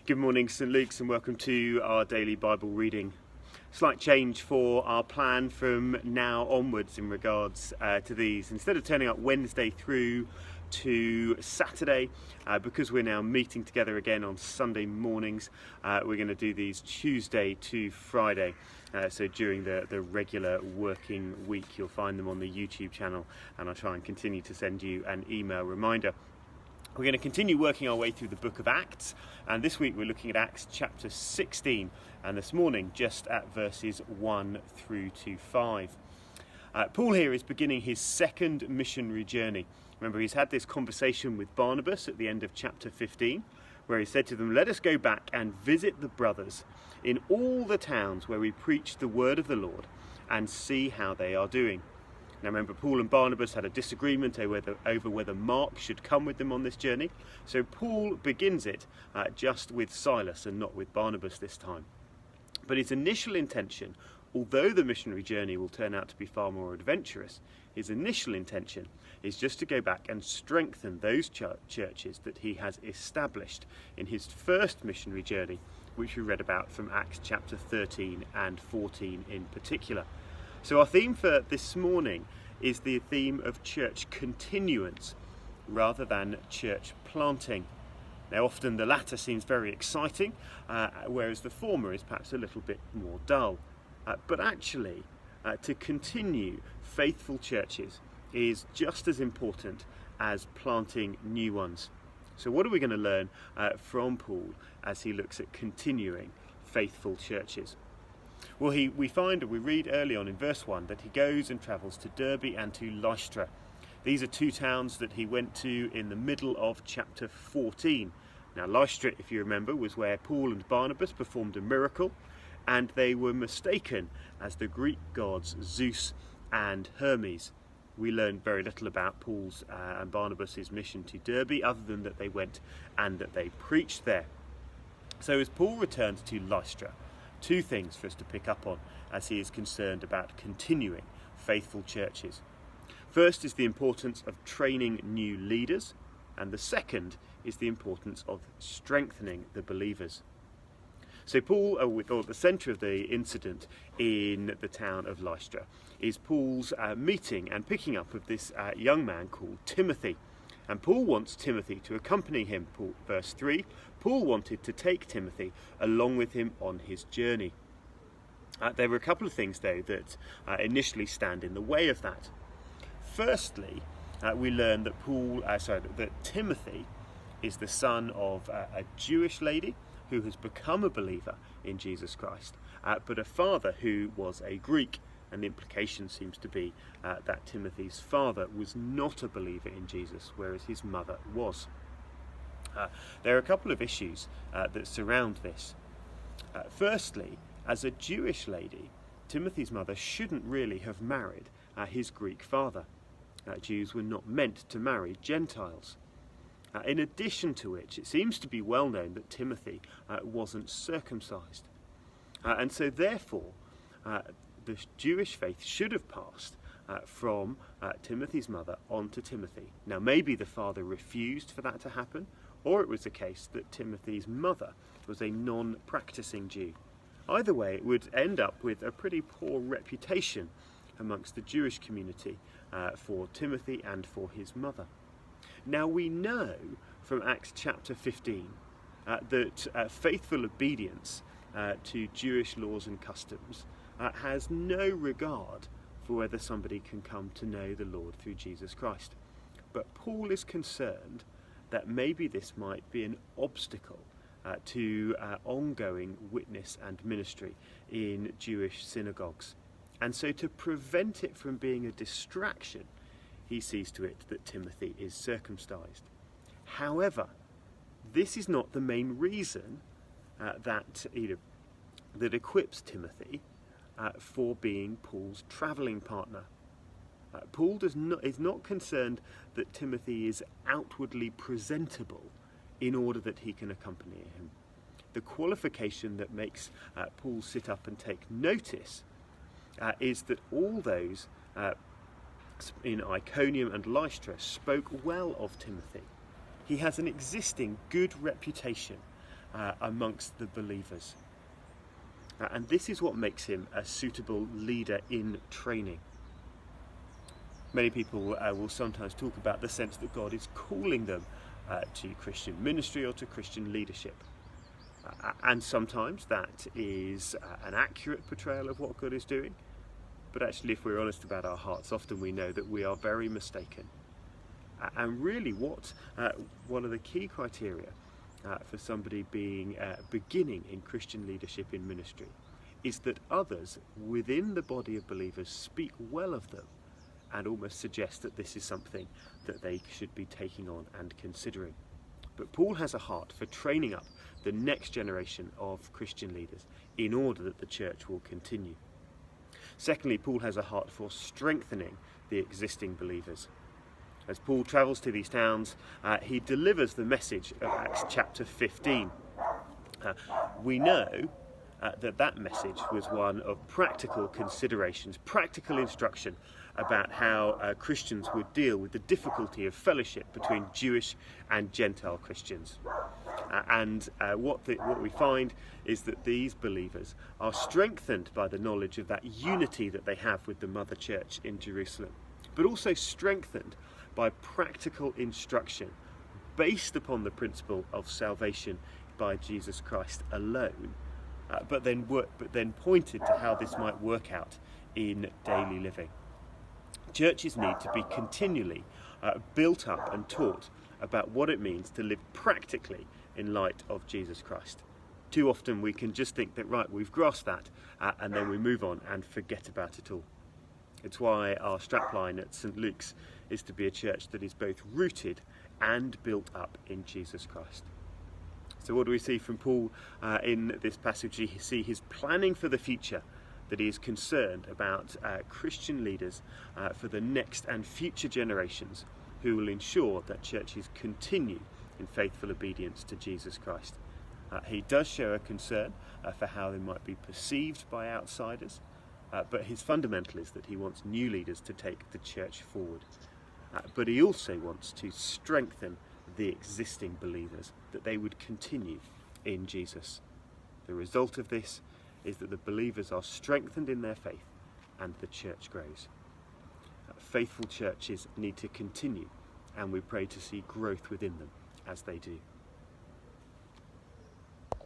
Good morning, St Luke's, and welcome to our daily Bible reading. Slight change for our plan from now onwards in regards to these. Instead of turning up Wednesday through to Saturday, because we're now meeting together again on Sunday mornings, we're going to do these Tuesday to Friday. So during the regular working week, you'll find them on the YouTube channel, and I'll try and continue to send you an email reminder. We're going to continue working our way through the book of Acts, and this week we're looking at Acts chapter 16, and this morning just at verses 1 through to 5. Paul here is beginning his second missionary journey. Remember, he's had this conversation with Barnabas at the end of chapter 15, where he said to them, "Let us go back and visit the brothers in all the towns where we preach the word of the Lord and see how they are doing." Now remember, Paul and Barnabas had a disagreement over whether Mark should come with them on this journey. So Paul begins it just with Silas and not with Barnabas this time. But his initial intention, although the missionary journey will turn out to be far more adventurous, his initial intention is just to go back and strengthen those churches that he has established in his first missionary journey, which we read about from Acts chapter 13 and 14 in particular. So our theme for this morning is the theme of church continuance rather than church planting. Now often the latter seems very exciting, whereas the former is perhaps a little bit more dull. But actually, to continue faithful churches is just as important as planting new ones. So what are we going to learn from Paul as he looks at continuing faithful churches? Well, we read early on in verse 1 that he goes and travels to Derbe and to Lystra. These are two towns that he went to in the middle of chapter 14. Now, Lystra, if you remember, was where Paul and Barnabas performed a miracle, and they were mistaken as the Greek gods Zeus and Hermes. We learned very little about Paul's and Barnabas' mission to Derbe, other than that they went and that they preached there. So as Paul returns to Lystra, two things for us to pick up on as he is concerned about continuing faithful churches. First is the importance of training new leaders, and the second is the importance of strengthening the believers. So Paul, or the centre of the incident in the town of Lystra, is Paul's meeting and picking up of this young man called Timothy. And Paul wants Timothy to accompany him. Verse 3, Paul wanted to take Timothy along with him on his journey. There were a couple of things, though, that initially stand in the way of that. Firstly, we learn that Timothy is the son of a Jewish lady who has become a believer in Jesus Christ, but a father who was a Greek. And the implication seems to be that Timothy's father was not a believer in Jesus, whereas his mother was. There are a couple of issues that surround this. Firstly, as a Jewish lady, Timothy's mother shouldn't really have married his Greek father. Jews were not meant to marry Gentiles. In addition to which, it seems to be well known that Timothy wasn't circumcised. And so therefore, the Jewish faith should have passed from Timothy's mother on to Timothy. Now maybe the father refused for that to happen, or it was the case that Timothy's mother was a non-practicing Jew. Either way, it would end up with a pretty poor reputation amongst the Jewish community for Timothy and for his mother. Now we know from Acts chapter 15 that faithful obedience to Jewish laws and customs has no regard for whether somebody can come to know the Lord through Jesus Christ. But Paul is concerned that maybe this might be an obstacle to ongoing witness and ministry in Jewish synagogues. And so to prevent it from being a distraction, he sees to it that Timothy is circumcised. However, this is not the main reason that equips Timothy for being Paul's travelling partner. Paul is not concerned that Timothy is outwardly presentable in order that he can accompany him. The qualification that makes Paul sit up and take notice is that all those in Iconium and Lystra spoke well of Timothy. He has an existing good reputation amongst the believers. And this is what makes him a suitable leader in training. Many people will sometimes talk about the sense that God is calling them to Christian ministry or to Christian leadership. And sometimes that is an accurate portrayal of what God is doing. But actually, if we're honest about our hearts, often we know that we are very mistaken. And really one of the key criteria for somebody beginning in Christian leadership in ministry is that others within the body of believers speak well of them and almost suggest that this is something that they should be taking on and considering. But Paul has a heart for training up the next generation of Christian leaders in order that the church will continue. Secondly, Paul has a heart for strengthening the existing believers. As Paul travels to these towns, he delivers the message of Acts chapter 15. We know that message was one of practical considerations, practical instruction about how Christians would deal with the difficulty of fellowship between Jewish and Gentile Christians. What we find is that these believers are strengthened by the knowledge of that unity that they have with the Mother Church in Jerusalem, but also strengthened by practical instruction based upon the principle of salvation by Jesus Christ alone, but then pointed to how this might work out in daily living. Churches need to be continually built up and taught about what it means to live practically in light of Jesus Christ. Too often we can just think that, right, we've grasped that, and then we move on and forget about it all. It's why our strapline at St. Luke's is to be a church that is both rooted and built up in Jesus Christ. So what do we see from Paul in this passage? We see his planning for the future, that he is concerned about Christian leaders for the next and future generations who will ensure that churches continue in faithful obedience to Jesus Christ. He does show a concern for how they might be perceived by outsiders, but his fundamental is that he wants new leaders to take the church forward. But he also wants to strengthen the existing believers, that they would continue in Jesus. The result of this is that the believers are strengthened in their faith and the church grows. Faithful churches need to continue, and we pray to see growth within them as they do.